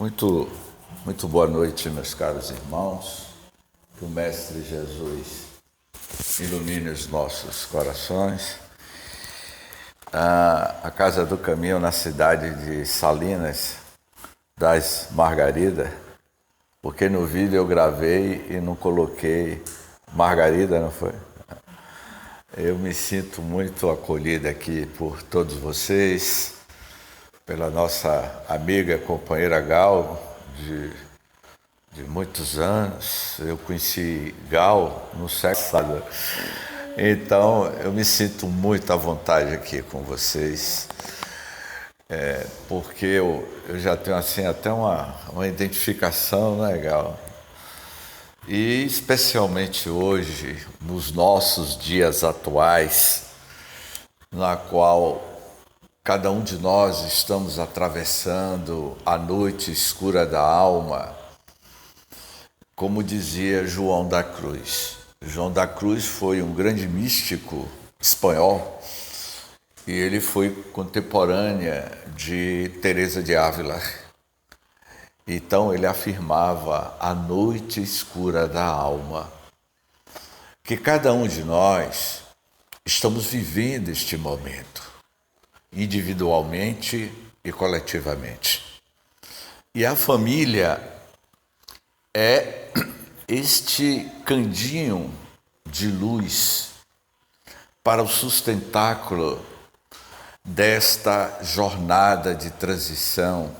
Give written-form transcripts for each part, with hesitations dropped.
Muito, muito boa noite, meus caros irmãos. Que o Mestre Jesus ilumine os nossos corações. A Casa do Caminho, na cidade de Salinas das Margaridas, porque no vídeo eu gravei e não coloquei Margarida, não foi? Eu me sinto muito acolhido aqui por todos vocês, pela nossa amiga e companheira Gal, de muitos anos. Eu conheci Gal no século passado. Então, eu me sinto muito à vontade aqui com vocês, porque eu já tenho assim até uma identificação, né, Gal? E especialmente hoje, nos nossos dias atuais, na qual cada um de nós estamos atravessando a noite escura da alma, como dizia João da Cruz. João da Cruz foi um grande místico espanhol e ele foi contemporânea de Teresa de Ávila. Então ele afirmava a noite escura da alma, que cada um de nós estamos vivendo este momento, individualmente e coletivamente. E a família é este candinho de luz para o sustentáculo desta jornada de transição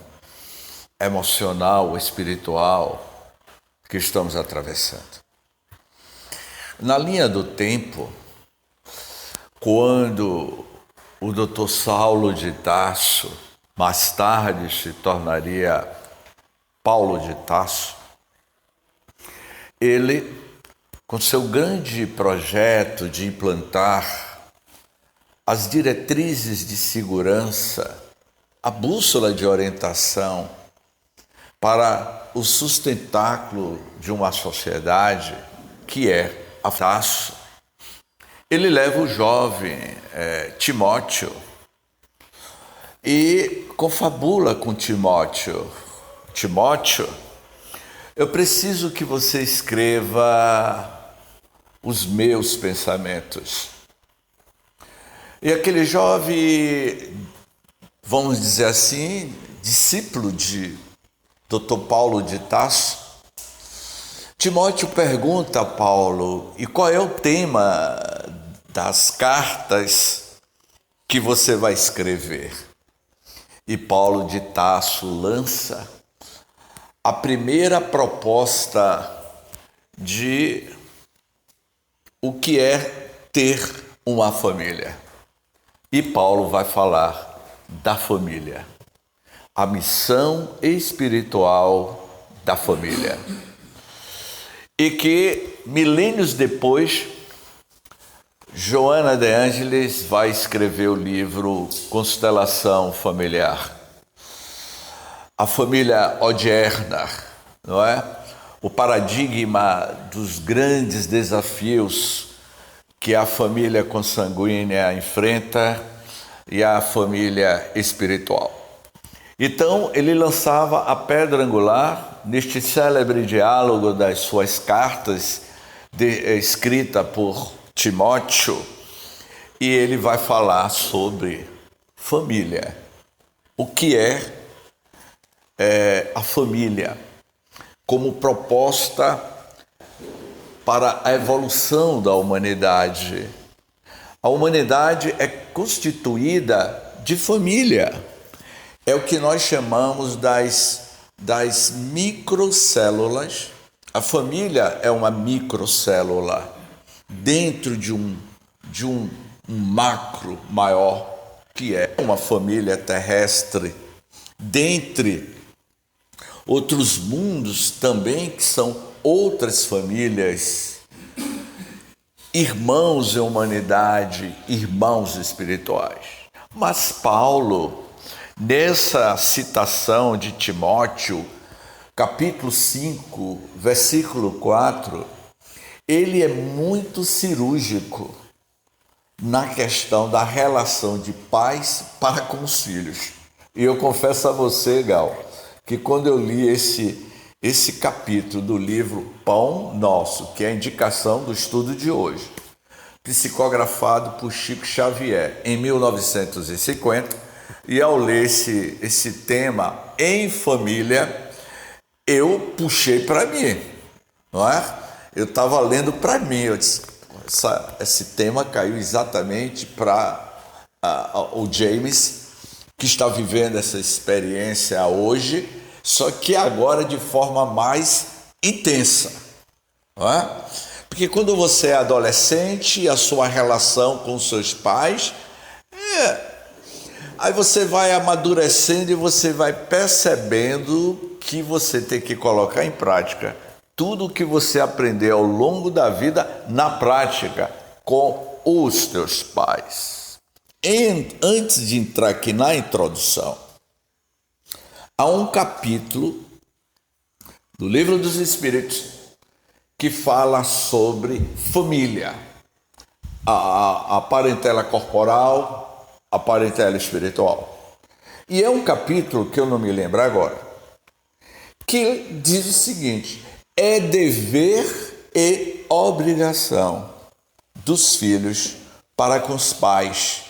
emocional, espiritual que estamos atravessando. Na linha do tempo, quando o Dr. Saulo de Tarso, mais tarde se tornaria Paulo de Tarso, ele, com seu grande projeto de implantar as diretrizes de segurança, a bússola de orientação para o sustentáculo de uma sociedade que é a Tarso, ele leva o jovem Timóteo e confabula com Timóteo. Timóteo, eu preciso que você escreva os meus pensamentos. E aquele jovem, vamos dizer assim, discípulo de Dr. Paulo de Tarso, Timóteo pergunta a Paulo: e qual é o tema das cartas que você vai escrever? E Paulo de Tarso lança a primeira proposta de o que é ter uma família. E Paulo vai falar da família, a missão espiritual da família. E que, milênios depois, Joana de Ângeles vai escrever o livro Constelação Familiar. A família odierna, não é? O paradigma dos grandes desafios que a família consanguínea enfrenta e a família espiritual. Então, ele lançava a pedra angular neste célebre diálogo das suas cartas, escrita por Timóteo, e ele vai falar sobre família. O que é a família como proposta para a evolução da humanidade. A humanidade é constituída de família. É o que nós chamamos das microcélulas. A família é uma microcélula dentro de um macro maior, que é uma família terrestre, dentre outros mundos também, que são outras famílias, irmãos em humanidade, irmãos espirituais. Mas Paulo, nessa citação de Timóteo, capítulo 5, versículo 4, ele é muito cirúrgico na questão da relação de pais para com os filhos. E eu confesso a você, Gal, que quando eu li esse capítulo do livro Pão Nosso, que é a indicação do estudo de hoje, psicografado por Chico Xavier em 1950, e ao ler esse tema em família, eu puxei para mim, não é? Eu estava lendo para mim, eu disse, esse tema caiu exatamente para o James, que está vivendo essa experiência hoje, só que agora de forma mais intensa, não é? Porque quando você é adolescente, a sua relação com seus pais, aí você vai amadurecendo e você vai percebendo que você tem que colocar em prática tudo o que você aprendeu ao longo da vida na prática com os teus pais. Antes de entrar aqui na introdução, há um capítulo do Livro dos Espíritos que fala sobre família, a parentela corporal, a parentela espiritual. E é um capítulo que eu não me lembro agora, que diz o seguinte: é dever e obrigação dos filhos para com os pais,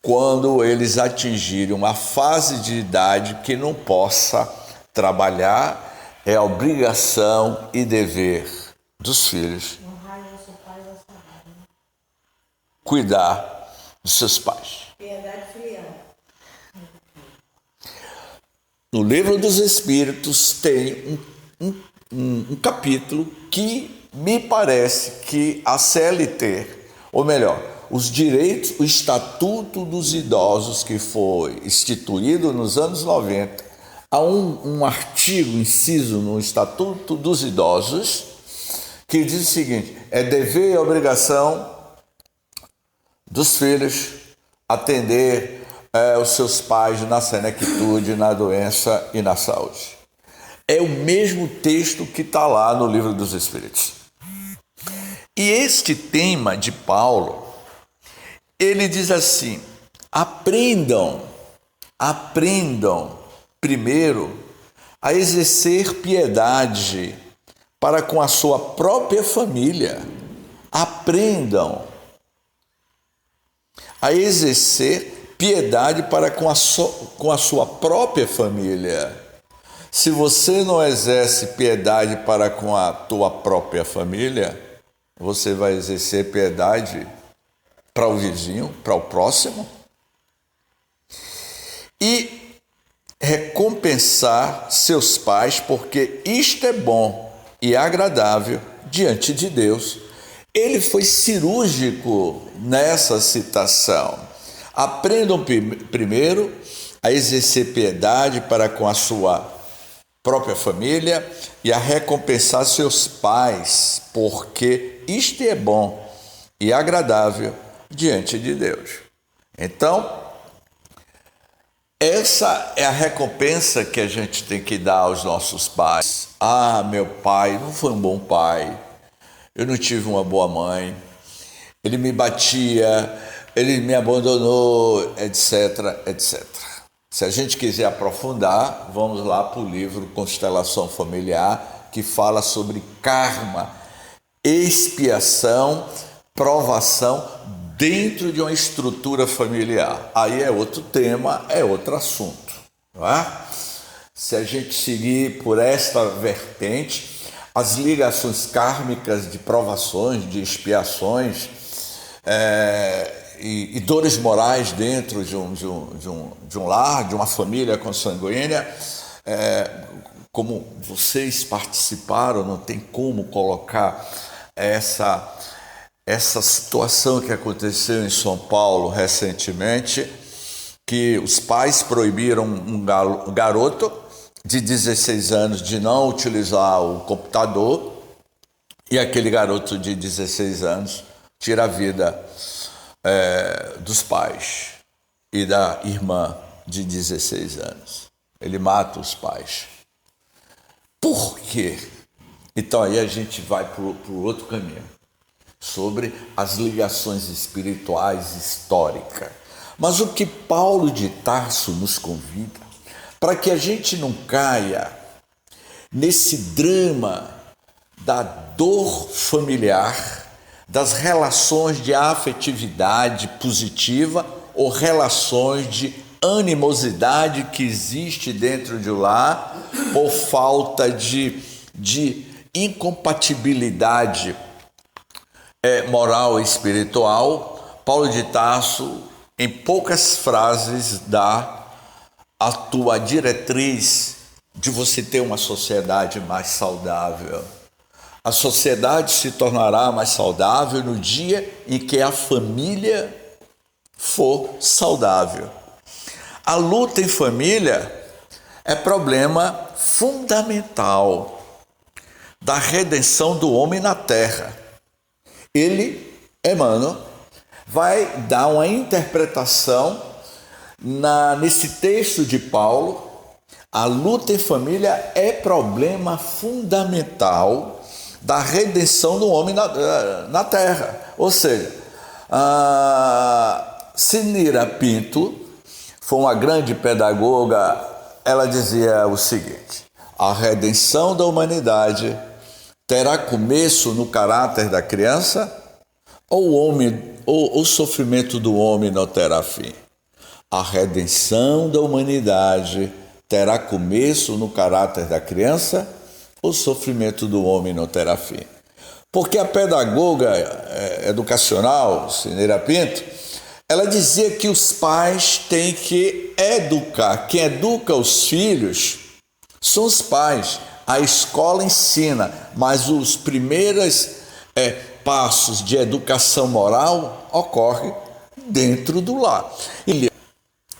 quando eles atingirem uma fase de idade que não possa trabalhar, é obrigação e dever dos filhos cuidar dos seus pais. Piedade filial. No Livro dos Espíritos tem um capítulo que me parece que a CLT, ou melhor, os direitos, o Estatuto dos Idosos, que foi instituído nos anos 90, há um artigo, inciso no Estatuto dos Idosos, que diz o seguinte: é dever e obrigação dos filhos atender os seus pais na senectude, na doença e na saúde. É o mesmo texto que está lá no Livro dos Espíritos. E este tema de Paulo, ele diz assim: aprendam primeiro a exercer piedade para com a sua própria família. Aprendam a exercer piedade para com a sua própria família. Se você não exerce piedade para com a tua própria família, você vai exercer piedade para o vizinho, para o próximo, e recompensar seus pais, porque isto é bom e agradável diante de Deus. Ele foi cirúrgico nessa citação. Aprendam primeiro a exercer piedade para com a sua própria família e a recompensar seus pais, porque isto é bom e agradável diante de Deus. Então, essa é a recompensa que a gente tem que dar aos nossos pais. Ah, meu pai não foi um bom pai, eu não tive uma boa mãe, ele me batia, ele me abandonou, etc, etc. Se a gente quiser aprofundar, vamos lá para o livro Constelação Familiar, que fala sobre karma, expiação, provação dentro de uma estrutura familiar. Aí é outro tema, é outro assunto, não é? Se a gente seguir por esta vertente, as ligações kármicas de provações, de expiações e dores morais dentro de um lar, de uma família consanguínea, como vocês participaram, não tem como colocar essa situação que aconteceu em São Paulo recentemente, que os pais proibiram um garoto de 16 anos de não utilizar o computador, e aquele garoto de 16 anos tira a vida dos pais e da irmã de 16 anos. Ele mata os pais. Por quê? Então aí a gente vai para o outro caminho, sobre as ligações espirituais históricas. Mas o que Paulo de Tarso nos convida para que a gente não caia nesse drama da dor familiar, das relações de afetividade positiva ou relações de animosidade que existe dentro de lá por falta de incompatibilidade moral e espiritual. Paulo de Tarso, em poucas frases, dá a tua diretriz de você ter uma sociedade mais saudável. A sociedade se tornará mais saudável no dia em que a família for saudável. A luta em família é problema fundamental da redenção do homem na terra. Ele, Emmanuel, vai dar uma interpretação nesse texto de Paulo. A luta em família é problema fundamental da redenção do homem na terra. Ou seja, Sinira Pinto foi uma grande pedagoga. Ela dizia o seguinte: a redenção da humanidade terá começo no caráter da criança, ou o sofrimento do homem não terá fim? A redenção da humanidade terá começo no caráter da criança, ou o sofrimento do homem não terá fim? Porque a pedagoga educacional, Sinira Pinto, ela dizia que os pais têm que educar. Quem educa os filhos são os pais. A escola ensina, mas os primeiros passos de educação moral ocorrem dentro do lar.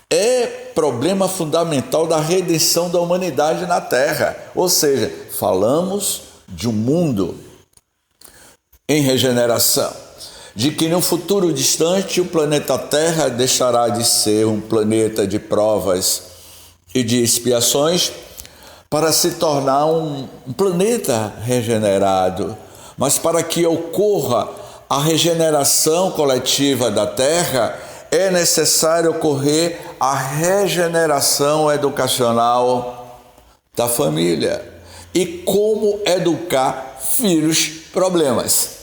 É problema fundamental da redenção da humanidade na Terra. Ou seja, falamos de um mundo em regeneração, de que no futuro distante o planeta Terra deixará de ser um planeta de provas e de expiações para se tornar um planeta regenerado. Mas para que ocorra a regeneração coletiva da Terra, é necessário ocorrer a regeneração educacional da família. E como educar filhos problemas?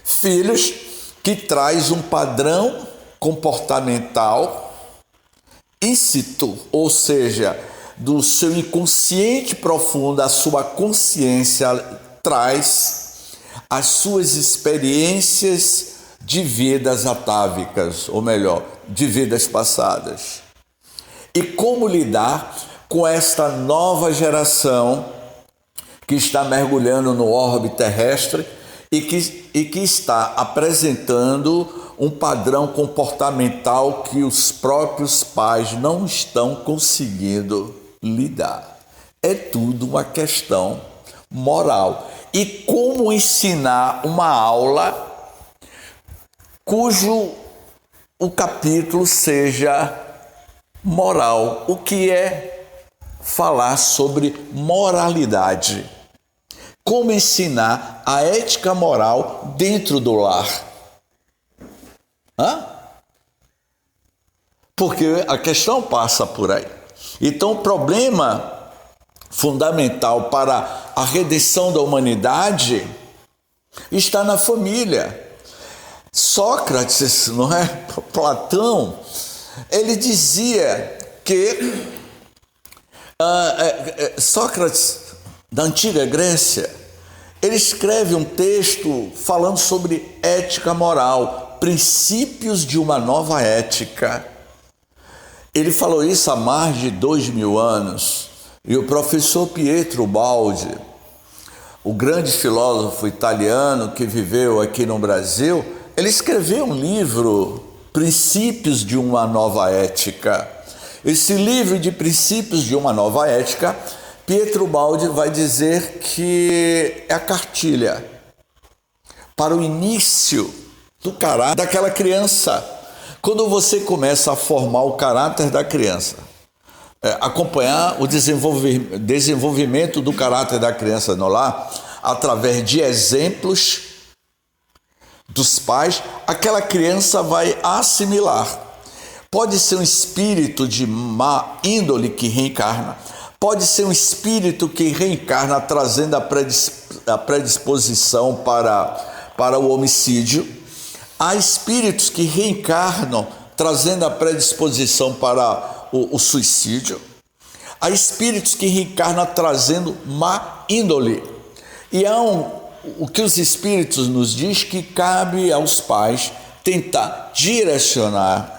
Filhos que traz um padrão comportamental íncito, ou seja, do seu inconsciente profundo, a sua consciência traz as suas experiências de vidas atávicas, ou melhor, de vidas passadas. E como lidar com esta nova geração que está mergulhando no orbe terrestre e que está apresentando um padrão comportamental que os próprios pais não estão conseguindo lidar. É tudo uma questão moral. E como ensinar uma aula cujo o capítulo seja moral? O que é falar sobre moralidade? Como ensinar a ética moral dentro do lar? Porque a questão passa por aí. Então, o problema fundamental para a redenção da humanidade está na família. Sócrates, não é? Platão, ele dizia que Sócrates, da antiga Grécia, ele escreve um texto falando sobre ética moral, princípios de uma nova ética. Ele falou isso há mais de 2000 anos. E o professor Pietro Baldi, o grande filósofo italiano que viveu aqui no Brasil, ele escreveu um livro, Princípios de uma Nova Ética. Esse livro de Princípios de uma Nova Ética, Pietro Baldi vai dizer que é a cartilha para o início do caráter daquela criança. Quando você começa a formar o caráter da criança, acompanhar o desenvolvimento do caráter da criança no lar, através de exemplos dos pais, aquela criança vai assimilar. pode ser um espírito de má índole que reencarna, pode ser um espírito que reencarna trazendo a predisposição para o homicídio. Há espíritos que reencarnam trazendo a predisposição para o suicídio. Há espíritos que reencarnam trazendo má índole. E o que os espíritos nos diz que cabe aos pais tentar direcionar,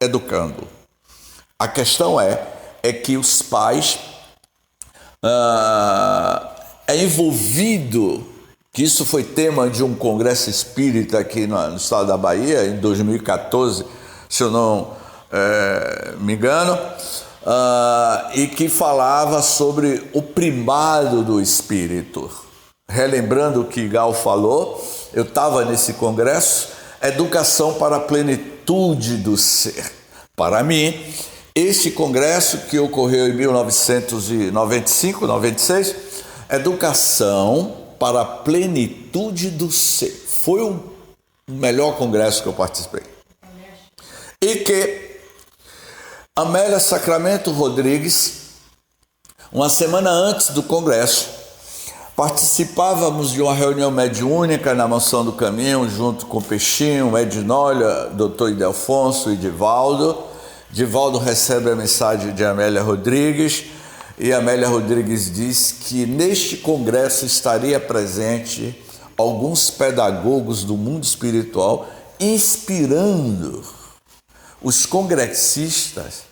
educando. A questão é que os pais é envolvido, que isso foi tema de um congresso espírita aqui no estado da Bahia, em 2014, se eu não me engano, e que falava sobre o primado do espírito. Relembrando o que Gal falou, eu estava nesse congresso, educação para a plenitude do ser. Para mim, este congresso que ocorreu em 1995, 96, educação para a plenitude do ser. Foi o melhor congresso que eu participei. E que Amélia Sacramento Rodrigues, uma semana antes do congresso, participávamos de uma reunião mediúnica na Mansão do Caminho, junto com Peixinho, Ednólia, Dr. Idelfonso e Divaldo. Divaldo recebe a mensagem de Amélia Rodrigues, e Amélia Rodrigues diz que neste congresso estaria presente alguns pedagogos do mundo espiritual, inspirando os congressistas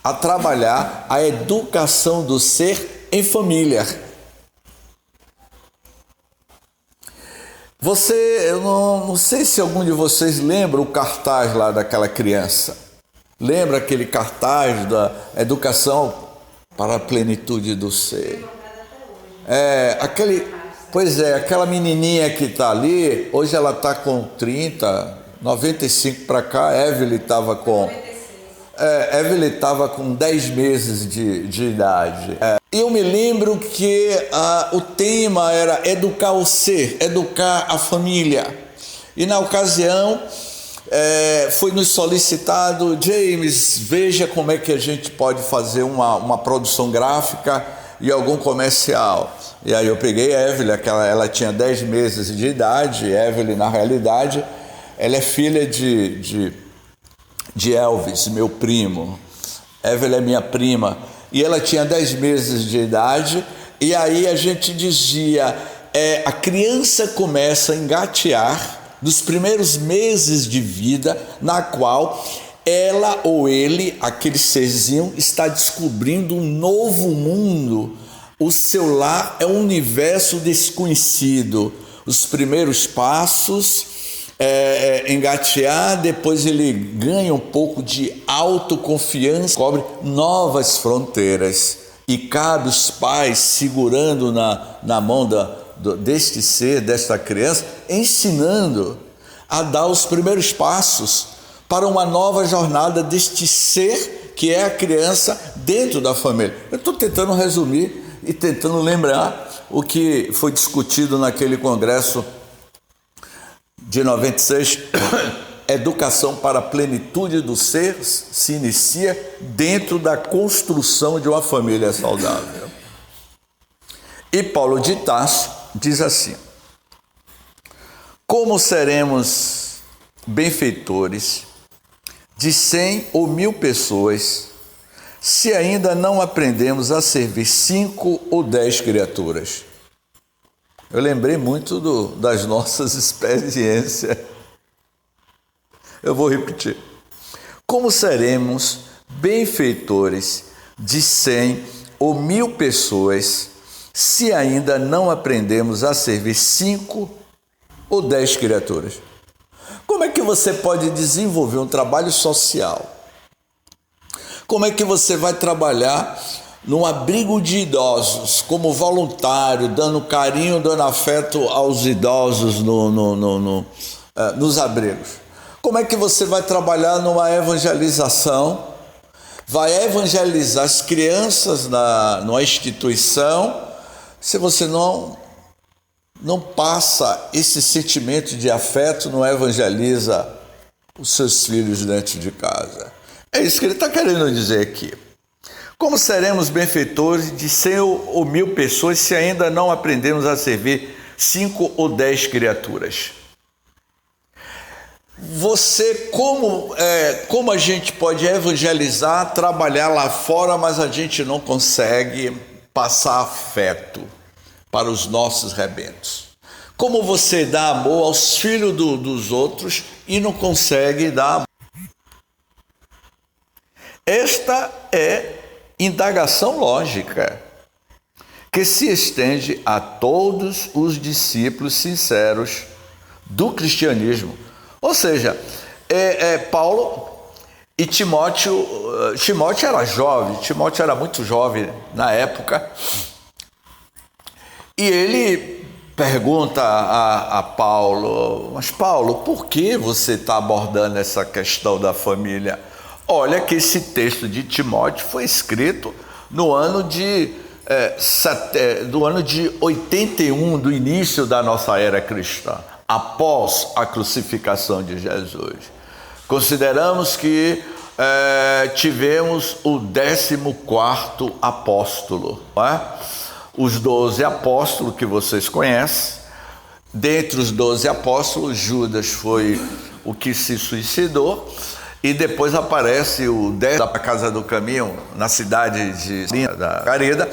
a trabalhar a educação do ser em família. Eu não sei se algum de vocês lembra o cartaz lá daquela criança. Lembra aquele cartaz da educação para a plenitude do ser? Aquela menininha que está ali, hoje ela está com 30, 95 para cá, Evelyn estava com... Evelyn estava com 10 meses de idade. E eu me lembro que o tema era educar o ser, educar a família. E na ocasião foi nos solicitado: James, veja como é que a gente pode fazer uma produção gráfica e algum comercial. E aí eu peguei a Evelyn, ela tinha 10 meses de idade. Evelyn, na realidade, ela é filha de Elvis, meu primo. Evelyn é minha prima. E ela tinha 10 meses de idade. E aí a gente dizia, a criança começa a engatear nos primeiros meses de vida, na qual ela ou ele, aquele serzinho, está descobrindo um novo mundo. O seu lar é um universo desconhecido. Os primeiros passos, engatear, depois ele ganha um pouco de autoconfiança, descobre novas fronteiras. E cabe os pais segurando na mão deste ser, desta criança, ensinando a dar os primeiros passos para uma nova jornada deste ser que é a criança dentro da família. Eu estou tentando resumir e tentando lembrar o que foi discutido naquele congresso de 96. Educação para a plenitude do ser se inicia dentro da construção de uma família saudável. E Paulo de Tarso diz assim: como seremos benfeitores de 100 ou 1000 pessoas se ainda não aprendemos a servir 5 ou 10 criaturas? Eu lembrei muito das nossas experiências. Eu vou repetir. Como seremos benfeitores de 100 ou 1000 pessoas se ainda não aprendemos a servir 5 ou 10 criaturas? Como é que você pode desenvolver um trabalho social? Como é que você vai trabalhar num abrigo de idosos, como voluntário, dando carinho, dando afeto aos idosos nos abrigos? Como é que você vai trabalhar numa evangelização? Vai evangelizar as crianças numa instituição, se você não passa esse sentimento de afeto, não evangeliza os seus filhos dentro de casa. É isso que ele está querendo dizer aqui. Como seremos benfeitores de 100 ou 1000 pessoas se ainda não aprendemos a servir 5 ou 10 criaturas? Como a gente pode evangelizar, trabalhar lá fora, mas a gente não consegue passar afeto para os nossos rebentos? Como você dá amor aos filhos dos outros e não consegue dar amor? Esta é indagação lógica que se estende a todos os discípulos sinceros do cristianismo. Ou seja, Paulo e Timóteo era jovem, Timóteo era muito jovem na época, e ele pergunta a Paulo: mas Paulo, por que você está abordando essa questão da família? Olha que esse texto de Timóteo foi escrito no ano de 81, do início da nossa era cristã, após a crucificação de Jesus. Consideramos que tivemos o 14º apóstolo, não é? Os 12 apóstolos que vocês conhecem. Dentre os 12 apóstolos, Judas foi o que se suicidou, e depois aparece o 10 da Casa do Caminho, na cidade de da Gareda,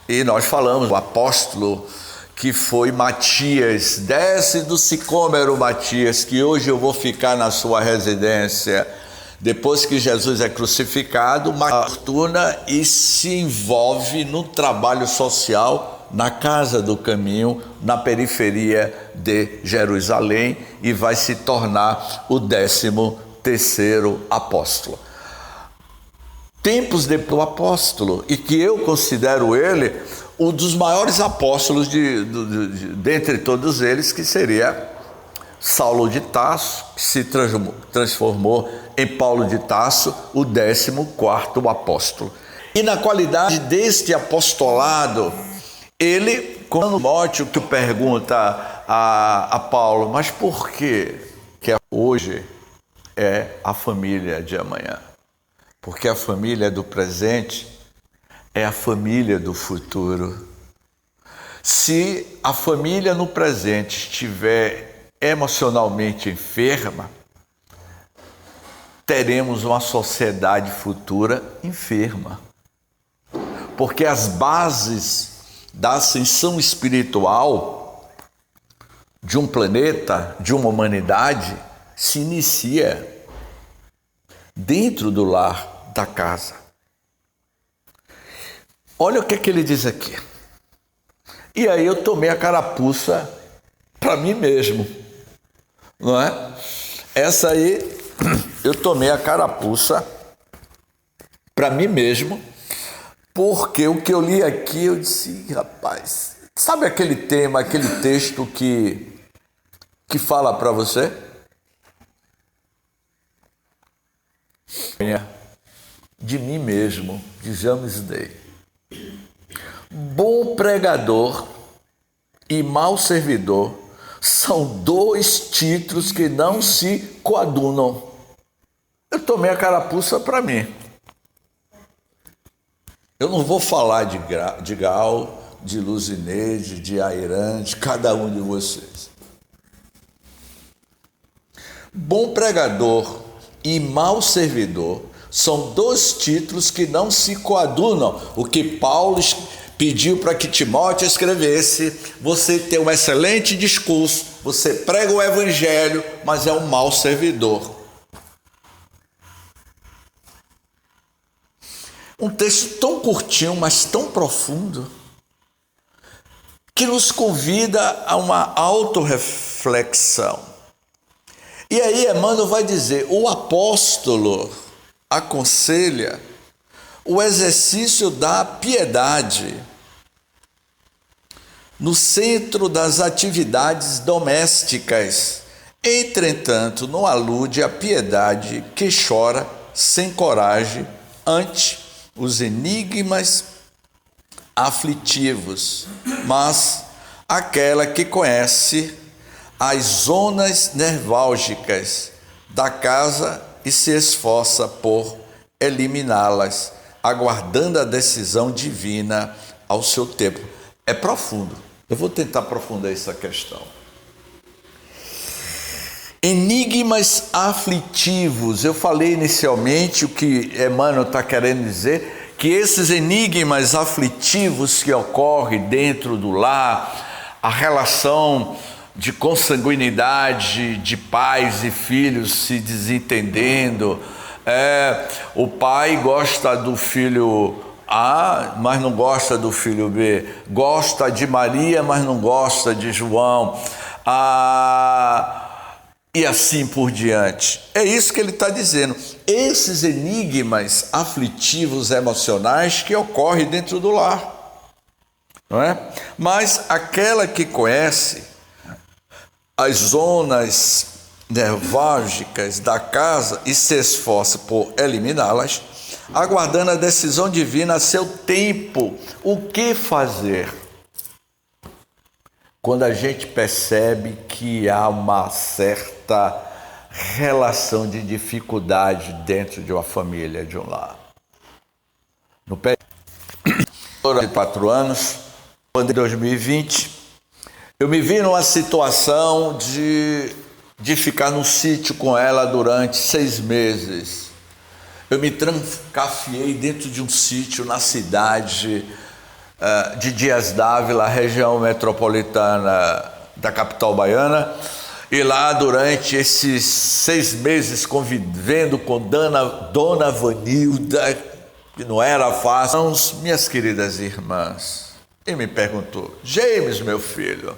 e nós falamos o apóstolo que foi Matias. Desce do sicômoro, Matias, que hoje eu vou ficar na sua residência. Depois que Jesus é crucificado, uma fortuna e se envolve no trabalho social na Casa do Caminho, na periferia de Jerusalém, e vai se tornar o 13º apóstolo. Tempos depois do apóstolo, e que eu considero ele um dos maiores apóstolos dentre todos eles, que seria Saulo de Tarso, que se transformou em Paulo de Tarso, o 14º apóstolo. E na qualidade deste apostolado, ele, quando Timóteo que pergunta a Paulo: mas por que hoje é a família de amanhã? Porque a família do presente é a família do futuro. Se a família no presente estiver emocionalmente enferma, teremos uma sociedade futura enferma. Porque as bases da ascensão espiritual de um planeta, de uma humanidade, se inicia dentro do lar, da casa. Olha o que ele diz aqui. E aí eu tomei a carapuça para mim mesmo, não é? Essa aí eu tomei a carapuça para mim mesmo, porque o que eu li aqui, eu disse: rapaz, sabe aquele tema, aquele texto que fala para você? De mim mesmo, de James Day. Bom pregador e mau servidor são dois títulos que não se coadunam. Eu tomei a carapuça para mim. Eu não vou falar de Gal, de Luzineide, de Airan, de cada um de vocês. Bom pregador e mau servidor são dois títulos que não se coadunam. O que Paulo pediu para que Timóteo escrevesse: você tem um excelente discurso, você prega o evangelho, mas é um mau servidor. Um texto tão curtinho, mas tão profundo, que nos convida a uma autorreflexão. E aí Emmanuel vai dizer: o apóstolo aconselha o exercício da piedade no centro das atividades domésticas. Entretanto, não alude à piedade que chora sem coragem ante os enigmas aflitivos, mas aquela que conhece as zonas nerválgicas da casa e se esforça por eliminá-las, aguardando a decisão divina ao seu tempo. É profundo. Eu vou tentar aprofundar essa questão. Enigmas aflitivos. Eu falei inicialmente o que Emmanuel está querendo dizer, que esses enigmas aflitivos que ocorrem dentro do lar, a relação de consanguinidade de pais e filhos se desentendendo, o pai gosta do filho A, mas não gosta do filho B, gosta de Maria, mas não gosta de João, e assim por diante. É isso que ele está dizendo. Esses enigmas aflitivos emocionais que ocorrem dentro do lar, não é? Mas aquela que conhece as zonas nerválgicas da casa e se esforça por eliminá-las, aguardando a decisão divina a seu tempo. O que fazer? Quando a gente percebe que há uma certa relação de dificuldade dentro de uma família, de um lar. No período de 4 anos, em 2020, eu me vi numa situação de ficar num sítio com ela durante 6 meses. Eu me trancafiei dentro de um sítio na cidade de Dias d'Ávila, região metropolitana da capital baiana, e lá durante esses 6 meses convivendo com Dona Vanilda, que não era fácil, minhas queridas irmãs, e me perguntou: James, meu filho,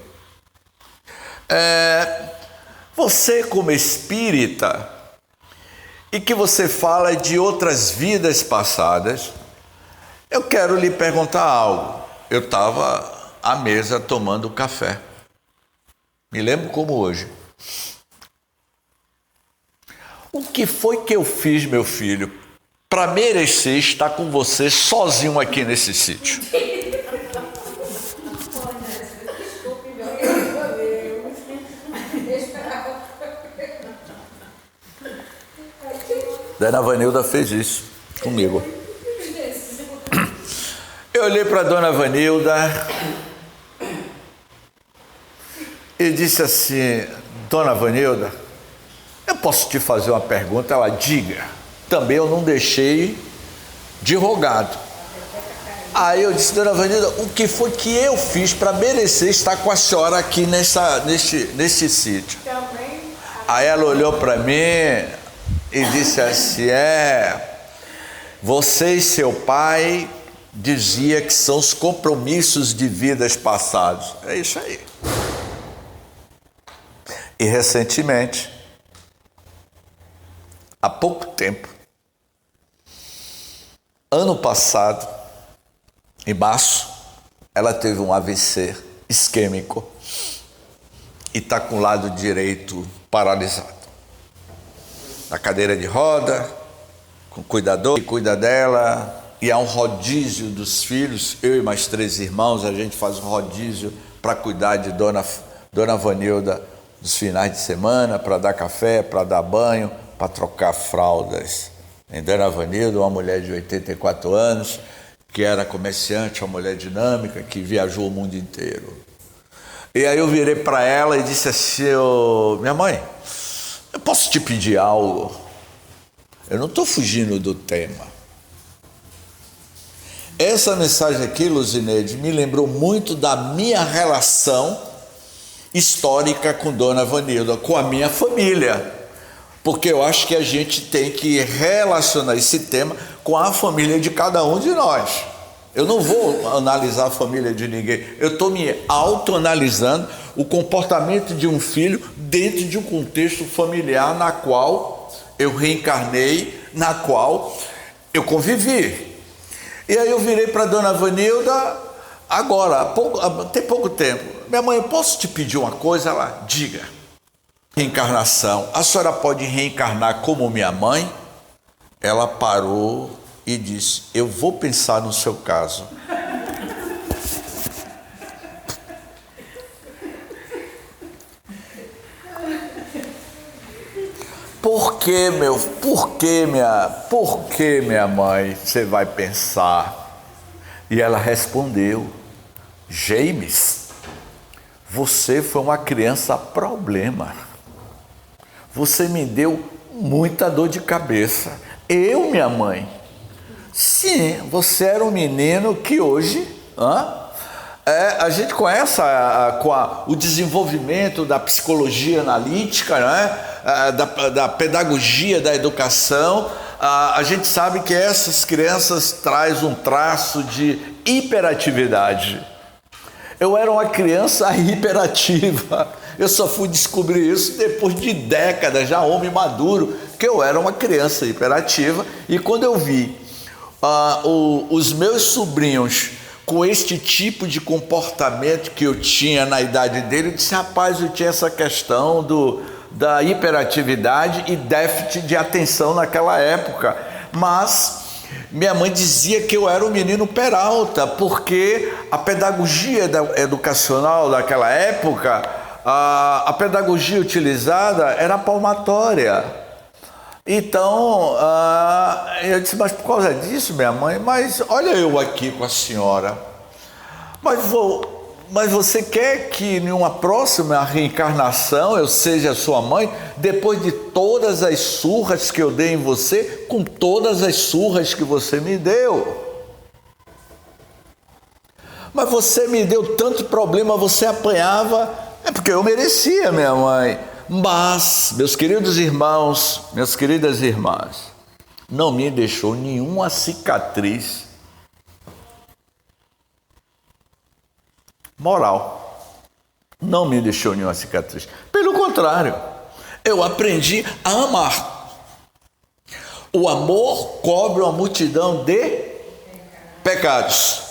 você como espírita, e que você fala de outras vidas passadas, eu quero lhe perguntar algo. Eu estava à mesa tomando café. Me lembro como hoje. O que foi que eu fiz, meu filho, para merecer estar com você sozinho aqui nesse sítio? Dona Vanilda fez isso comigo. Eu olhei para a Dona Vanilda e disse assim: Dona Vanilda, eu posso te fazer uma pergunta? Ela: diga. Também eu não deixei de rogado. Aí eu disse: Dona Vanilda, o que foi que eu fiz para merecer estar com a senhora aqui nesse sítio? Aí ela olhou para mim e disse assim: você e seu pai dizia que são os compromissos de vidas passadas. É isso aí. E recentemente, há pouco tempo, ano passado, em março, ela teve um AVC isquêmico e está com o lado direito paralisado. Na cadeira de roda, com cuidador que cuida dela, e há um rodízio dos filhos. Eu e mais 3 irmãos, a gente faz um rodízio para cuidar de Dona Vanilda nos finais de semana, para dar café, para dar banho, para trocar fraldas. E Dona Vanilda, uma mulher de 84 anos, que era comerciante, uma mulher dinâmica, que viajou o mundo inteiro. E aí eu virei para ela e disse assim: minha mãe, eu posso te pedir algo? Eu não estou fugindo do tema. Essa mensagem aqui, Luzineide, me lembrou muito da minha relação histórica com Dona Vanilda, com a minha família. Porque eu acho que a gente tem que relacionar esse tema com a família de cada um de nós. Eu não vou analisar a família de ninguém. Eu estou me autoanalisando o comportamento de um filho dentro de um contexto familiar na qual eu reencarnei, na qual eu convivi. E aí eu virei para Dona Vanilda, agora, tem pouco tempo: minha mãe, eu posso te pedir uma coisa? Ela: diga. Reencarnação, a senhora pode reencarnar como minha mãe? Ela parou e disse: eu vou pensar no seu caso. por que minha mãe? Você vai pensar. E ela respondeu: James, você foi uma criança problema. Você me deu muita dor de cabeça. Eu, minha mãe? Sim, você era um menino que hoje... a gente conhece o desenvolvimento da psicologia analítica, né? Da pedagogia da educação. A gente sabe que essas crianças trazem um traço de hiperatividade. Eu era uma criança hiperativa. Eu só fui descobrir isso depois de décadas, já homem maduro, que eu era uma criança hiperativa. E quando eu vi os meus sobrinhos com este tipo de comportamento que eu tinha na idade dele, eu disse: rapaz, eu tinha essa questão da hiperatividade e déficit de atenção naquela época. Mas minha mãe dizia que eu era um menino peralta, porque a pedagogia educacional daquela época, a pedagogia utilizada era palmatória. Então, eu disse: mas por causa disso, minha mãe, mas olha eu aqui com a senhora. Mas você quer que em uma próxima reencarnação eu seja sua mãe, depois de todas as surras que eu dei em você, com todas as surras que você me deu? Mas você me deu tanto problema, você apanhava, é porque eu merecia, minha mãe. Mas, meus queridos irmãos, minhas queridas irmãs, não me deixou nenhuma cicatriz moral. Não me deixou nenhuma cicatriz. Pelo contrário, eu aprendi a amar. O amor cobre uma multidão de pecados.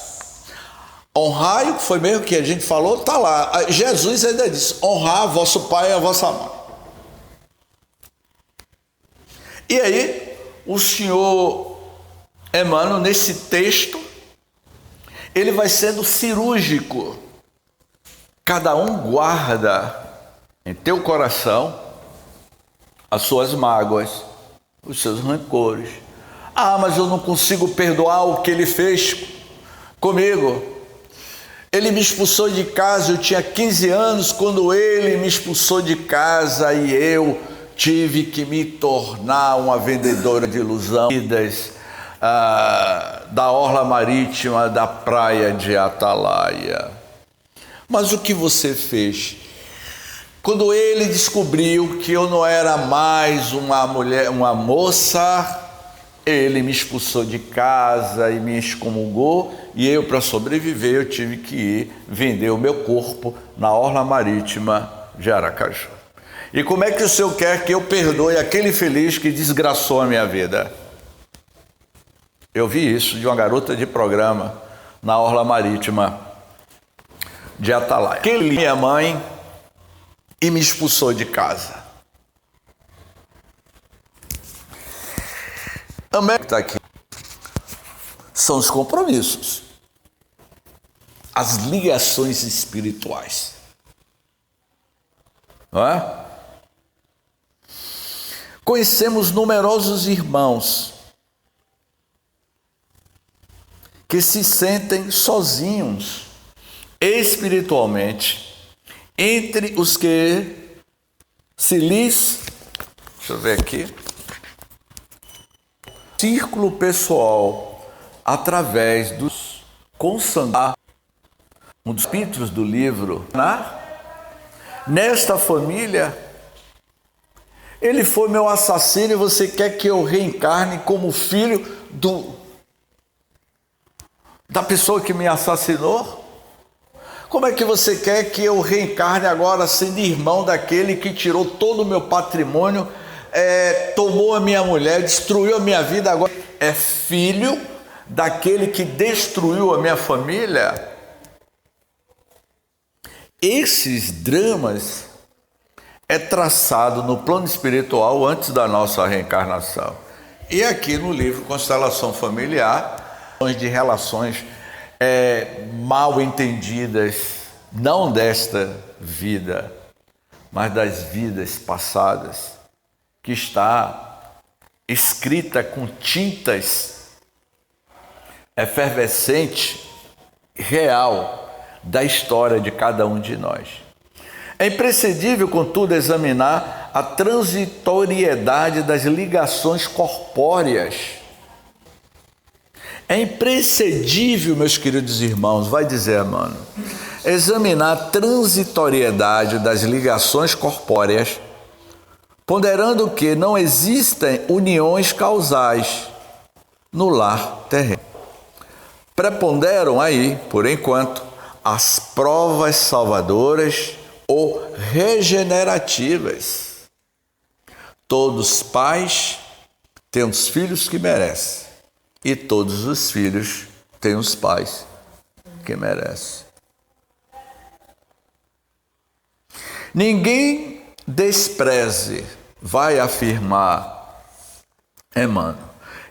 Honrai, foi mesmo que a gente falou, está lá. Jesus ainda disse: honrar vosso pai e a vossa mãe. E aí, o senhor Emmanuel, nesse texto, ele vai sendo cirúrgico. Cada um guarda em teu coração as suas mágoas, os seus rancores. Mas eu não consigo perdoar o que ele fez comigo. Ele me expulsou de casa, eu tinha 15 anos quando ele me expulsou de casa e eu tive que me tornar uma vendedora de ilusão da orla marítima da praia de Atalaia. Mas o que você fez? Quando ele descobriu que eu não era mais uma moça, ele me expulsou de casa e me excomungou, e eu, para sobreviver, eu tive que ir vender o meu corpo na orla marítima de Aracaju. E como é que o senhor quer que eu perdoe aquele infeliz que desgraçou a minha vida? Eu vi isso de uma garota de programa na orla marítima de Atalaia. Que ele, minha mãe, e me expulsou de casa. Também está aqui. São os compromissos, as ligações espirituais. Não é? Conhecemos numerosos irmãos que se sentem sozinhos espiritualmente, entre os que se lhes, deixa eu ver aqui, círculo pessoal, através dos consanguíneos, um dos capítulos do livro, nesta família, ele foi meu assassino e você quer que eu reencarne como filho da pessoa que me assassinou? Como é que você quer que eu reencarne agora sendo irmão daquele que tirou todo o meu patrimônio, tomou a minha mulher, destruiu a minha vida, agora é filho daquele que destruiu a minha família? Esses dramas é traçado no plano espiritual antes da nossa reencarnação. E aqui no livro Constelação Familiar, de relações mal entendidas, não desta vida, mas das vidas passadas, que está escrita com tintas efervescente, real, da história de cada um de nós. É imprescindível, contudo, examinar a transitoriedade das ligações corpóreas. É imprescindível, meus queridos irmãos, vai dizer, mano, examinar a transitoriedade das ligações corpóreas, ponderando que não existem uniões causais no lar terreno. Preponderam aí, por enquanto, as provas salvadoras ou regenerativas. Todos os pais têm os filhos que merecem, e todos os filhos têm os pais que merecem. Ninguém despreze, vai afirmar Emmanuel,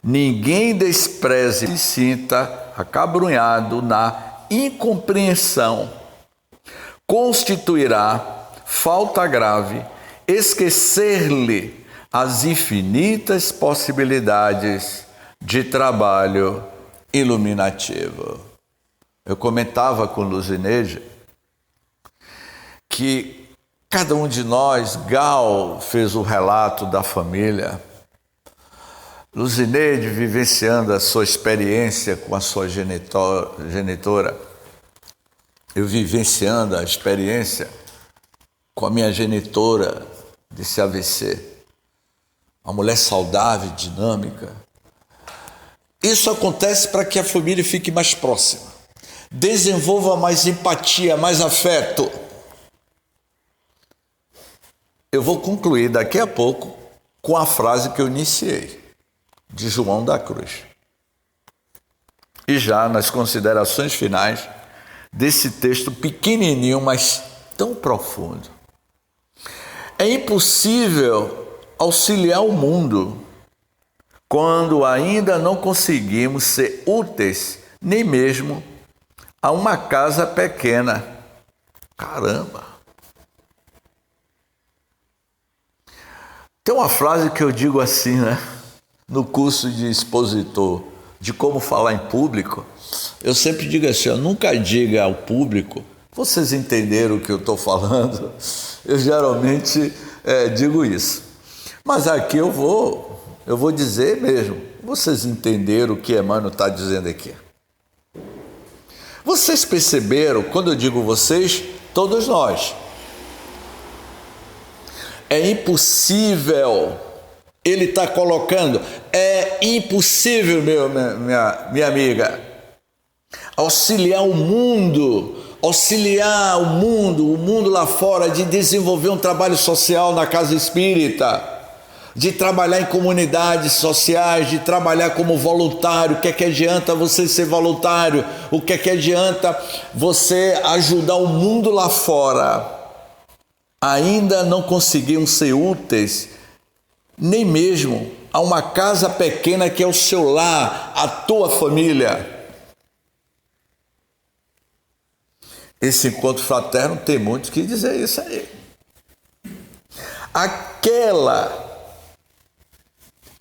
ninguém despreze e se sinta acabrunhado na incompreensão. Constituirá falta grave esquecer-lhe as infinitas possibilidades de trabalho iluminativo. Eu comentava com Luzineide que cada um de nós, Gal fez o relato da família, Luzineide vivenciando a sua experiência com a sua genitora, eu vivenciando a experiência com a minha genitora desse AVC, uma mulher saudável, dinâmica. Isso acontece para que a família fique mais próxima, desenvolva mais empatia, mais afeto. Eu vou concluir daqui a pouco com a frase que eu iniciei, de João da Cruz. E já nas considerações finais desse texto pequenininho, mas tão profundo. É impossível auxiliar o mundo quando ainda não conseguimos ser úteis nem mesmo a uma casa pequena. Caramba! Tem uma frase que eu digo assim, né? No curso de expositor, de como falar em público, eu sempre digo assim, nunca diga ao público, vocês entenderam o que eu estou falando? Eu geralmente digo isso. Mas aqui eu vou dizer mesmo, vocês entenderam o que Emmanuel está dizendo aqui? Vocês perceberam, quando eu digo vocês, todos nós. É impossível, ele está colocando, é impossível, minha amiga, auxiliar o mundo lá fora, de desenvolver um trabalho social na casa espírita, de trabalhar em comunidades sociais, de trabalhar como voluntário. O que é que adianta você ser voluntário? O que é que adianta você ajudar o mundo lá fora? Ainda não conseguiram ser úteis, nem mesmo a uma casa pequena que é o seu lar, a tua família. Esse encontro fraterno tem muito que dizer isso aí. Aquela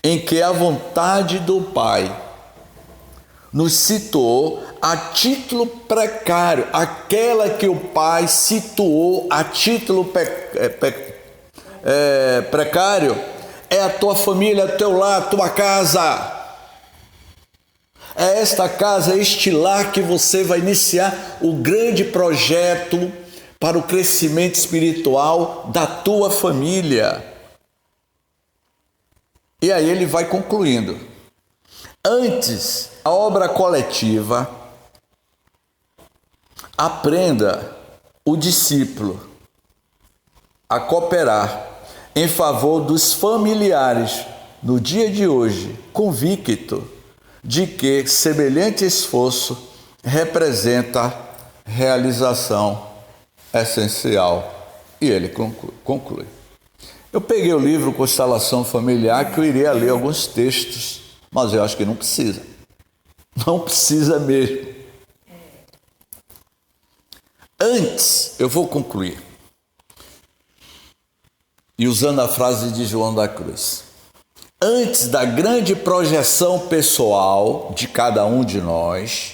em que a vontade do Pai nos situou a título precário, aquela que o Pai situou a título precário, é a tua família, teu lar, tua casa. É esta casa, este lar que você vai iniciar o grande projeto para o crescimento espiritual da tua família. E aí ele vai concluindo. Antes, a obra coletiva, aprenda o discípulo a cooperar em favor dos familiares no dia de hoje, convicto de que semelhante esforço representa realização essencial. E ele conclui. Eu peguei o livro Constelação Familiar, que eu iria ler alguns textos, mas eu acho que não precisa. Não precisa mesmo. Antes, eu vou concluir. E usando a frase de João da Cruz, antes da grande projeção pessoal de cada um de nós,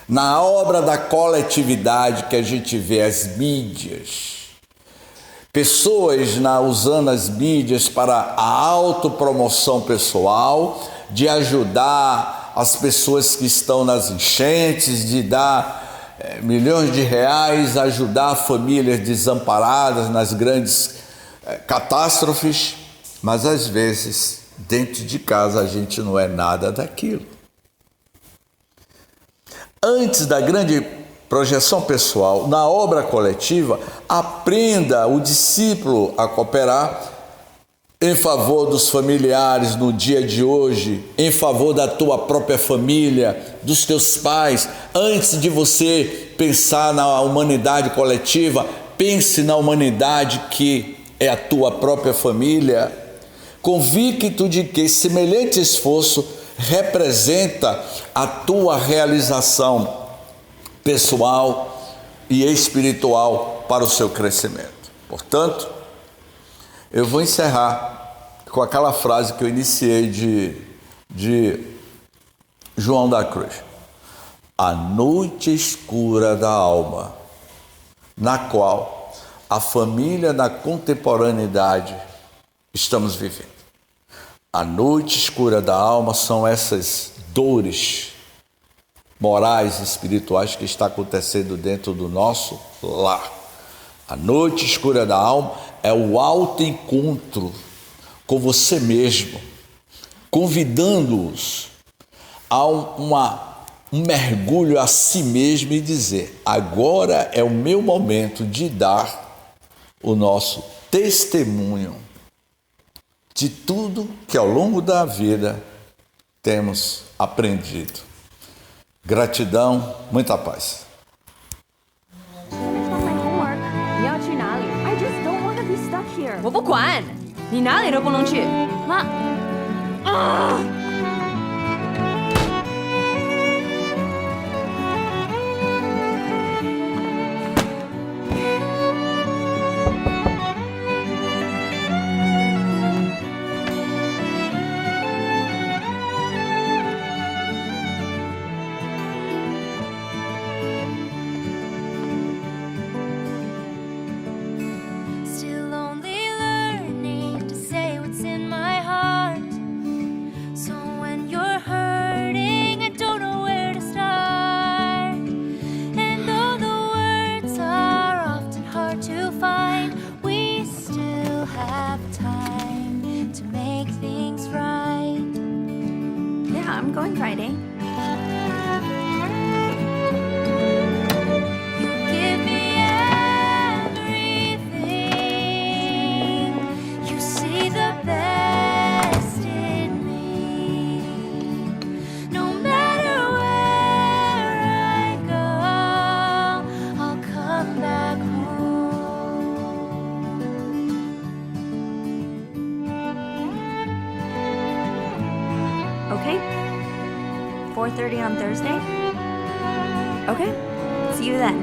na obra da coletividade que a gente vê as mídias, pessoas usando as mídias para a autopromoção pessoal, de ajudar as pessoas que estão nas enchentes, de dar milhões de reais, ajudar famílias desamparadas nas grandes catástrofes, mas às vezes dentro de casa a gente não é nada daquilo. Antes da grande projeção pessoal, na obra coletiva, aprenda o discípulo a cooperar em favor dos familiares no dia de hoje, em favor da tua própria família, dos teus pais. Antes de você pensar na humanidade coletiva, pense na humanidade que é a tua própria família, convicto de que semelhante esforço representa a tua realização pessoal e espiritual para o seu crescimento. Portanto, eu vou encerrar com aquela frase que eu iniciei de João da Cruz. A noite escura da alma, na qual a família da contemporaneidade estamos vivendo. A noite escura da alma são essas dores morais e espirituais que está acontecendo dentro do nosso lar. A noite escura da alma é o autoencontro com você mesmo, convidando-os a um mergulho a si mesmo e dizer: agora é o meu momento de dar o nosso testemunho de tudo que ao longo da vida temos aprendido. Gratidão, muita paz. here. 我不管，你哪里都不能去。妈，I'm going Friday. You give me everything. You see the best in me. No matter where I go, I'll come back home. Okay. 4:30 on Thursday? Okay, see you then.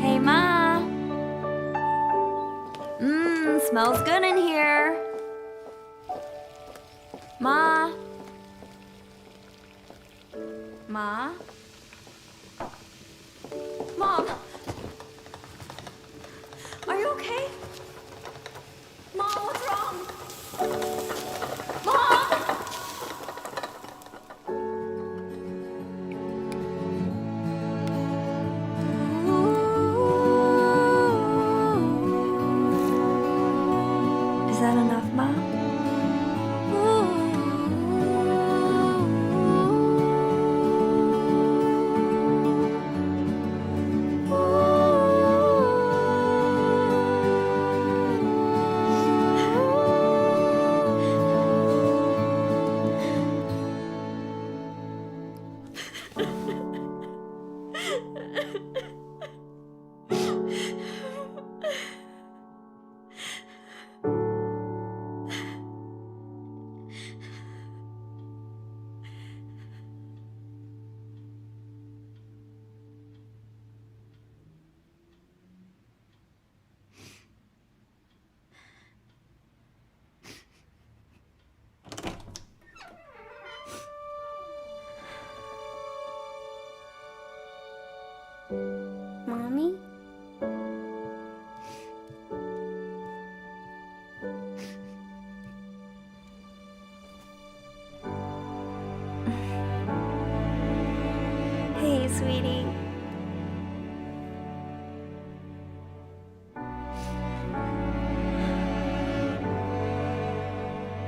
Hey, Ma. Smells good in here. Ma. Ma? Mom! Are you okay? Mom, what's wrong? Mom! Is that enough, Mom? Ooh. sweetie.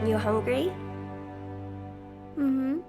You hungry? Mm-hmm.